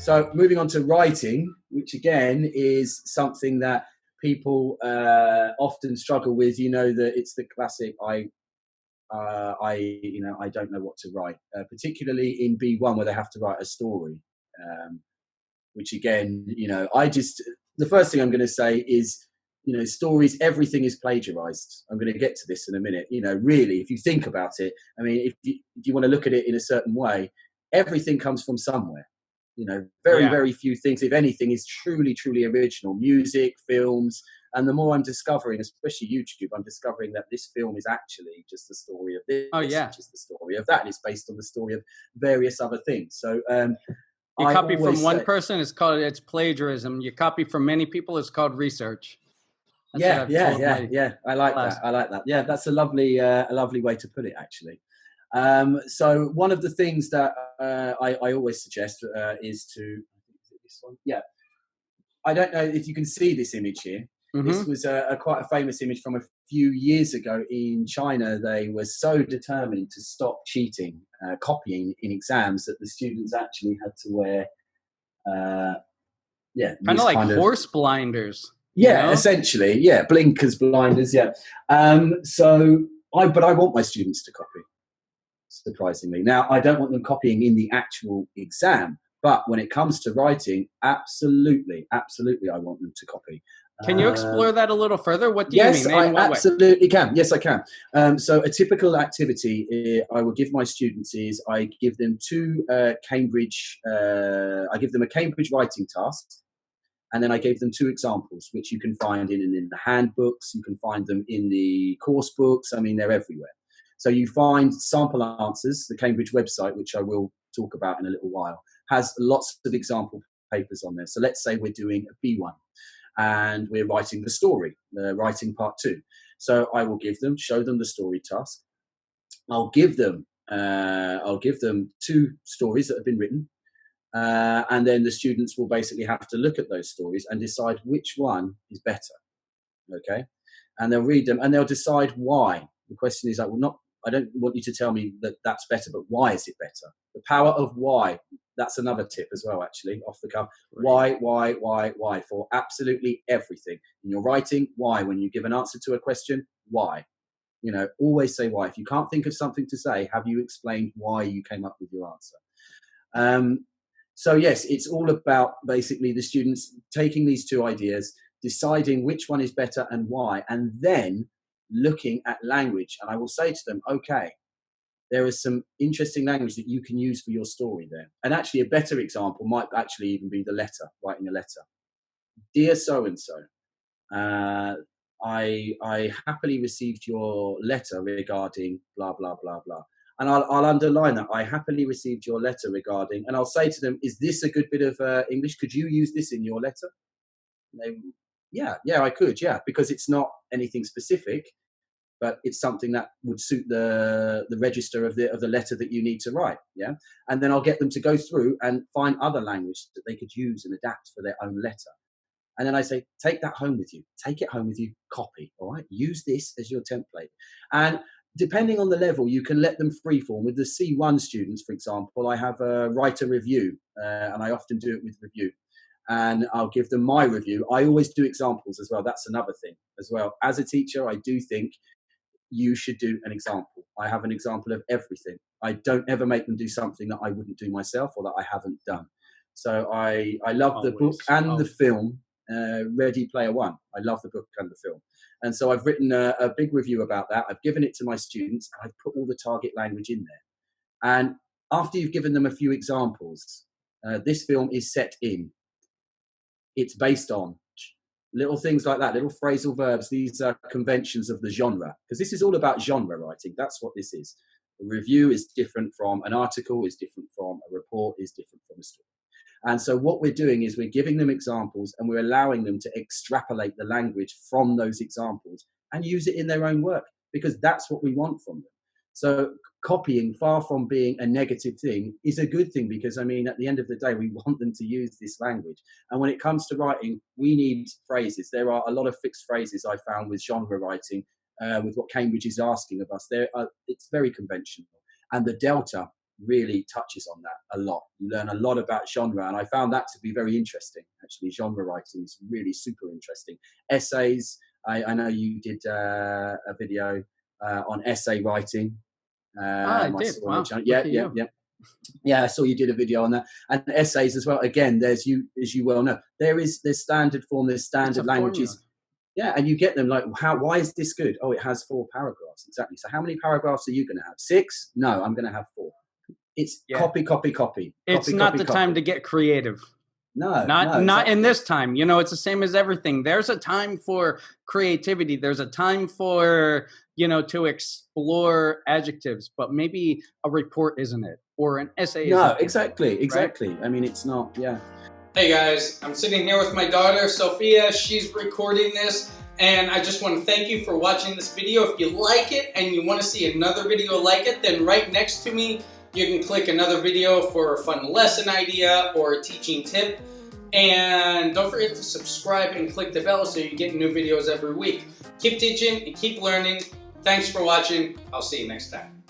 So moving on to writing, which again is something that people often struggle with. You know, that it's the classic, I don't know what to write, particularly in B1 where they have to write a story, which again, the first thing I'm going to say is, stories, everything is plagiarized. I'm going to get to this in a minute. Really, if you think about it, I mean, if you want to look at it in a certain way, everything comes from somewhere. Very few things, if anything, is truly, truly original. Music, films, and the more I'm discovering, especially YouTube, I'm discovering that this film is actually just the story of this, just the story of that, and it's based on the story of various other things. So you copy from one person, it's plagiarism. You copy from many people, it's called research. Yeah. I like that. Yeah, that's a lovely way to put it, actually. So one of the things that I always suggest is to, this one. Yeah. I don't know if you can see this image here. Mm-hmm. This was quite a famous image from a few years ago in China. They were so determined to stop cheating, copying in exams, that the students actually had to wear, kind of like horse blinders. Yeah, essentially. Yeah, blinkers, blinders. Yeah. But I want my students to copy. Surprisingly. Now, I don't want them copying in the actual exam, but when it comes to writing, absolutely, I want them to copy. Can you explore that a little further? What do you mean? Yes, I absolutely can. Yes, I can. So a typical activity I will give my students is I give them I give them a Cambridge writing task, and then I gave them 2 examples, which you can find in the handbooks, you can find them in the course books. I mean, they're everywhere. So you find sample answers. The Cambridge website, which I will talk about in a little while, has lots of example papers on there. So let's say we're doing a B1 and we're writing the story, writing part 2. So I will show them the story task. I'll give them 2 stories that have been written. And then the students will basically have to look at those stories and decide which one is better. Okay. And they'll read them and they'll decide why. The question is, I don't want you to tell me that that's better, but why is it better? The power of why. That's another tip as well, actually, off the cuff. Right. Why for absolutely everything. In your writing, why? When you give an answer to a question, why? Always say why. If you can't think of something to say, have you explained why you came up with your answer? So yes, it's all about basically the students taking these 2 ideas, deciding which one is better and why, and then looking at language. And I will say to them, okay, there is some interesting language that you can use for your story there. And actually a better example might actually even be the letter, writing a letter. Dear so-and-so, I happily received your letter regarding blah, blah, blah, blah. And I'll underline that. I happily received your letter regarding, and I'll say to them, is this a good bit of English? Could you use this in your letter? And I could, because it's not anything specific, but it's something that would suit the register of the letter that you need to write. Yeah. And then I'll get them to go through and find other language that they could use and adapt for their own letter. And then I say, take that home with you. Take it home with you. Copy. All right. Use this as your template. And depending on the level, you can let them freeform. With the C1 students, for example, I have a write a review, and I often do it with review. And I'll give them my review. I always do examples as well. That's another thing as well. As a teacher, I do think you should do an example. I have an example of everything. I don't ever make them do something that I wouldn't do myself or that I haven't done. So I love the book and the film, Ready Player One. I love the book and the film. And so I've written a big review about that. I've given it to my students and I've put all the target language in there. And after you've given them a few examples, this film is set in. It's based on little things like that, little phrasal verbs. These are conventions of the genre, because this is all about genre writing. That's what this is. A review is different from an article, is different from a report, is different from a story. And so what we're doing is we're giving them examples and we're allowing them to extrapolate the language from those examples and use it in their own work, because that's what we want from them. So copying, far from being a negative thing, is a good thing, because I mean, at the end of the day, we want them to use this language. And when it comes to writing, we need phrases. There are a lot of fixed phrases I found with genre writing, with what Cambridge is asking of us. It's very conventional. And the delta really touches on that a lot. You learn a lot about genre, and I found that to be very interesting. Actually, genre writing is really super interesting. Essays, I know you did a video on essay writing. I did. Wow. Yeah, I saw you did a video on that. And essays as well. Again, there's as you well know, there's standard form, there's standard languages. Formula. Yeah, and you get them like, why is this good? Oh, it has 4 paragraphs. Exactly. So how many paragraphs are you going to have? 6? No, I'm going to have 4. It's copy. It's not the time to get creative. No, not in this time. You know, it's the same as everything. There's a time for creativity. There's a time for, you know, to explore adjectives, but maybe a report isn't it, or an essay. No, exactly. Right? I mean, it's not. Yeah. Hey guys, I'm sitting here with my daughter, Sophia. She's recording this, and I just want to thank you for watching this video. If you like it and you want to see another video like it, then right next to me, you can click another video for a fun lesson idea or a teaching tip. And don't forget to subscribe and click the bell so you get new videos every week. Keep teaching and keep learning. Thanks for watching. I'll see you next time.